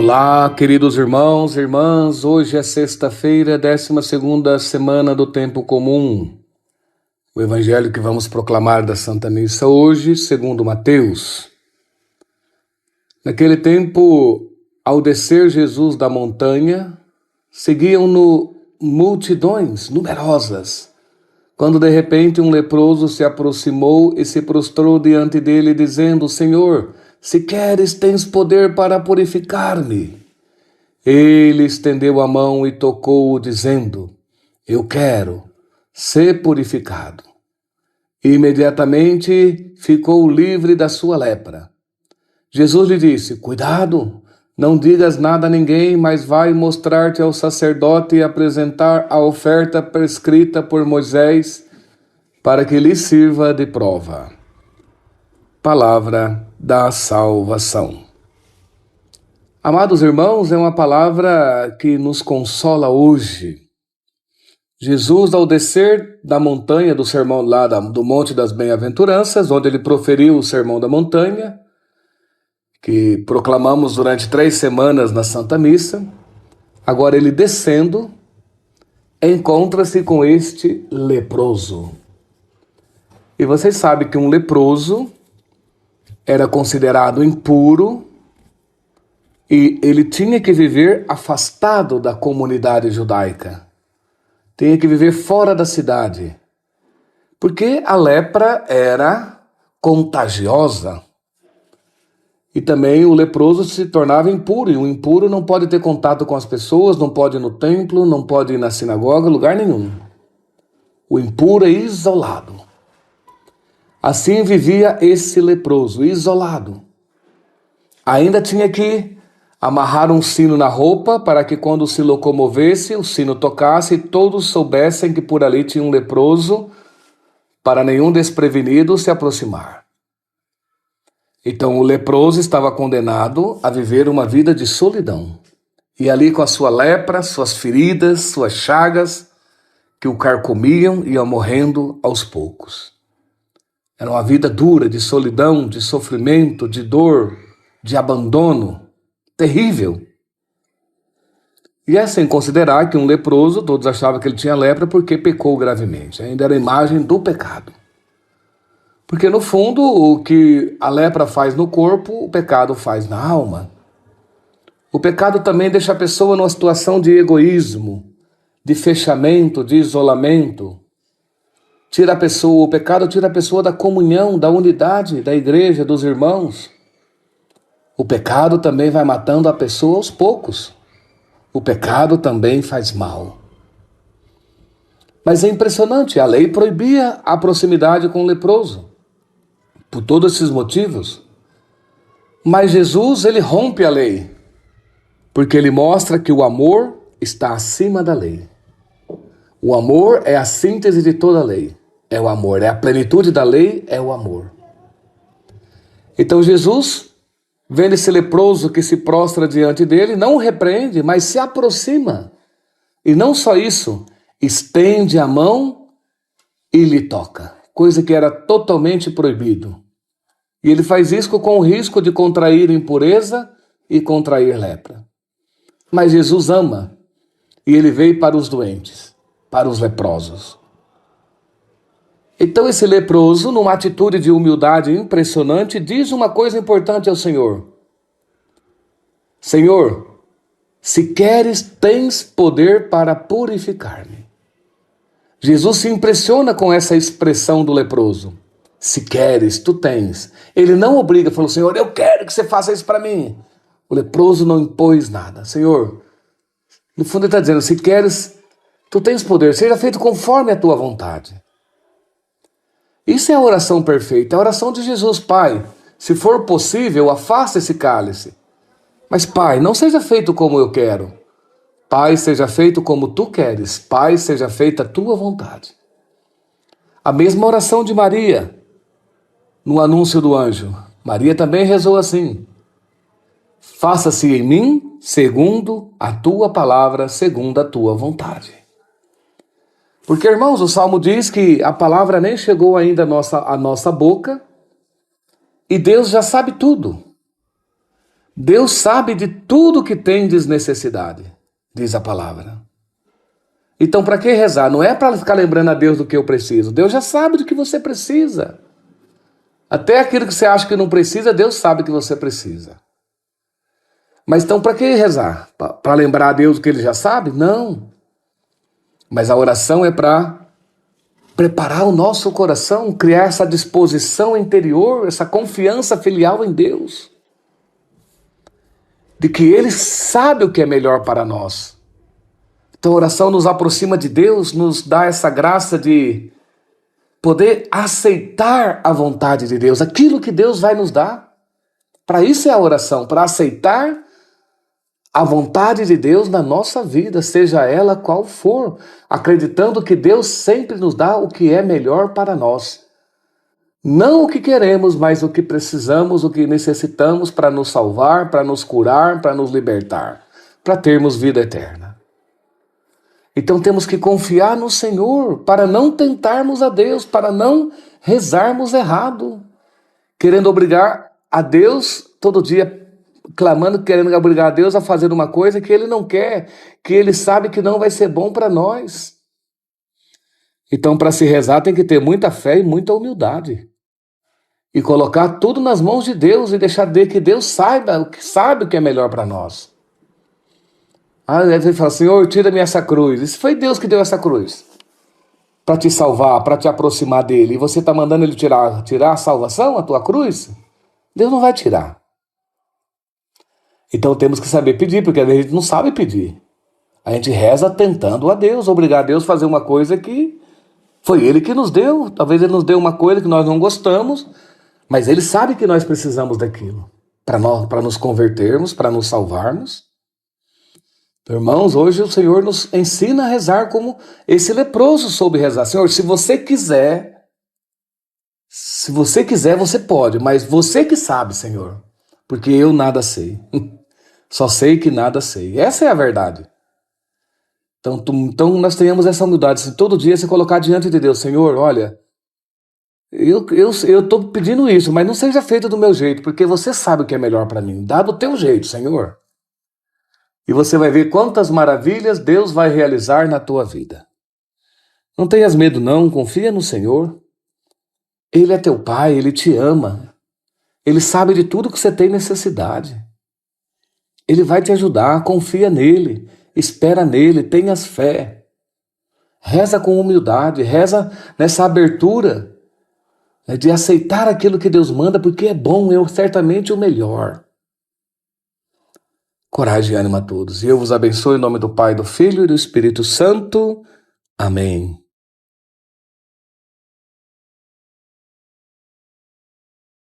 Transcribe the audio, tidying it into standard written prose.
Olá, queridos irmãos e irmãs, hoje é sexta-feira, 12ª semana do Tempo Comum. O evangelho que vamos proclamar da Santa Missa hoje, segundo Mateus. Naquele tempo, ao descer Jesus da montanha, seguiam-no multidões numerosas, quando de repente um leproso se aproximou e se prostrou diante dele, dizendo: Senhor, se queres, tens poder para purificar-me. Ele estendeu a mão e tocou-o, dizendo: Eu quero, ser purificado. Imediatamente ficou livre da sua lepra. Jesus lhe disse: Cuidado, não digas nada a ninguém, mas vai mostrar-te ao sacerdote e apresentar a oferta prescrita por Moisés, para que lhe sirva de prova. Palavra da salvação. Amados irmãos, é uma palavra que nos consola hoje. Jesus, ao descer da montanha, do sermão lá do Monte das Bem-aventuranças, onde ele proferiu o sermão da montanha, que proclamamos durante 3 semanas na Santa Missa, agora ele descendo, encontra-se com este leproso. E vocês sabem que um leproso era considerado impuro e ele tinha que viver afastado da comunidade judaica. Tinha que viver fora da cidade. Porque a lepra era contagiosa. E também o leproso se tornava impuro. E o impuro não pode ter contato com as pessoas, não pode ir no templo, não pode ir na sinagoga, lugar nenhum. O impuro é isolado. Assim vivia esse leproso, isolado. Ainda tinha que amarrar um sino na roupa para que quando se locomovesse, o sino tocasse e todos soubessem que por ali tinha um leproso, para nenhum desprevenido se aproximar. Então o leproso estava condenado a viver uma vida de solidão. E ali com a sua lepra, suas feridas, suas chagas, que o carcomiam, ia morrendo aos poucos. Era uma vida dura, de solidão, de sofrimento, de dor, de abandono, terrível. E é sem considerar que um leproso, todos achavam que ele tinha lepra porque pecou gravemente. Ainda era a imagem do pecado. Porque no fundo, o que a lepra faz no corpo, o pecado faz na alma. O pecado também deixa a pessoa numa situação de egoísmo, de fechamento, de isolamento. O pecado tira a pessoa da comunhão, da unidade da igreja, dos irmãos. O pecado também vai matando a pessoa aos poucos. O pecado também faz mal. Mas é impressionante, a lei proibia a proximidade com o leproso, por todos esses motivos. Mas Jesus, ele rompe a lei, porque ele mostra que o amor está acima da lei. O amor é a síntese de toda a lei. É o amor, é a plenitude da lei, é o amor. Então Jesus, vendo esse leproso que se prostra diante dele, não o repreende, mas se aproxima. E não só isso, estende a mão e lhe toca, coisa que era totalmente proibido. E ele faz isso com o risco de contrair impureza e contrair lepra. Mas Jesus ama, e ele veio para os doentes, para os leprosos. Então esse leproso, numa atitude de humildade impressionante, diz uma coisa importante ao Senhor. Senhor, se queres, tens poder para purificar-me. Jesus se impressiona com essa expressão do leproso. Se queres, tu tens. Ele não obriga, falou: Senhor, eu quero que você faça isso para mim. O leproso não impôs nada. Senhor, no fundo ele está dizendo: se queres, tu tens poder, seja feito conforme a tua vontade. Isso é a oração perfeita, a oração de Jesus. Pai, se for possível, afasta esse cálice. Mas Pai, não seja feito como eu quero. Pai, seja feito como tu queres. Pai, seja feita a tua vontade. A mesma oração de Maria, no anúncio do anjo. Maria também rezou assim: faça-se em mim segundo a tua palavra, segundo a tua vontade. Porque, irmãos, o Salmo diz que a palavra nem chegou ainda à nossa boca e Deus já sabe tudo. Deus sabe de tudo que tem desnecessidade, diz a palavra. Então, para que rezar? Não é para ficar lembrando a Deus do que eu preciso. Deus já sabe do que você precisa. Até aquilo que você acha que não precisa, Deus sabe que você precisa. Mas então, para que rezar? Para lembrar a Deus do que Ele já sabe? Não. Mas a oração é para preparar o nosso coração, criar essa disposição interior, essa confiança filial em Deus. De que Ele sabe o que é melhor para nós. Então a oração nos aproxima de Deus, nos dá essa graça de poder aceitar a vontade de Deus, aquilo que Deus vai nos dar. Para isso é a oração, para aceitar a vontade de Deus na nossa vida, seja ela qual for, acreditando que Deus sempre nos dá o que é melhor para nós. Não o que queremos, mas o que precisamos, o que necessitamos para nos salvar, para nos curar, para nos libertar, para termos vida eterna. Então temos que confiar no Senhor para não tentarmos a Deus, para não rezarmos errado, querendo obrigar a Deus todo dia, clamando, querendo obrigar a Deus a fazer uma coisa que Ele não quer, que Ele sabe que não vai ser bom para nós. Então, para se rezar tem que ter muita fé e muita humildade. E colocar tudo nas mãos de Deus e deixar que Deus sabe o que é melhor para nós. Às vezes ele fala, Senhor, tira-me essa cruz. E se foi Deus que deu essa cruz para te salvar, para te aproximar dele, e você está mandando ele tirar a salvação, a tua cruz, Deus não vai tirar. Então temos que saber pedir, porque a gente não sabe pedir. A gente reza tentando a Deus, obrigar a Deus a fazer uma coisa que foi Ele que nos deu. Talvez Ele nos deu uma coisa que nós não gostamos, mas Ele sabe que nós precisamos daquilo para nos convertermos, para nos salvarmos. Irmãos, hoje o Senhor nos ensina a rezar como esse leproso soube rezar. Senhor, se você quiser, você pode, mas você que sabe, Senhor, porque eu nada sei. Só sei que nada sei. Essa é a verdade. Então nós tenhamos essa humildade, assim, todo dia se colocar diante de Deus, Senhor, olha, eu estou pedindo isso, mas não seja feito do meu jeito, porque você sabe o que é melhor para mim. Dá do teu jeito, Senhor. E você vai ver quantas maravilhas Deus vai realizar na tua vida. Não tenhas medo não, confia no Senhor. Ele é teu Pai, Ele te ama. Ele sabe de tudo que você tem necessidade. Ele vai te ajudar, confia nele, espera nele, tenhas fé. Reza com humildade, reza nessa abertura, né, de aceitar aquilo que Deus manda, porque é bom, é certamente o melhor. Coragem e ânimo a todos. E eu vos abençoo em nome do Pai, do Filho e do Espírito Santo. Amém.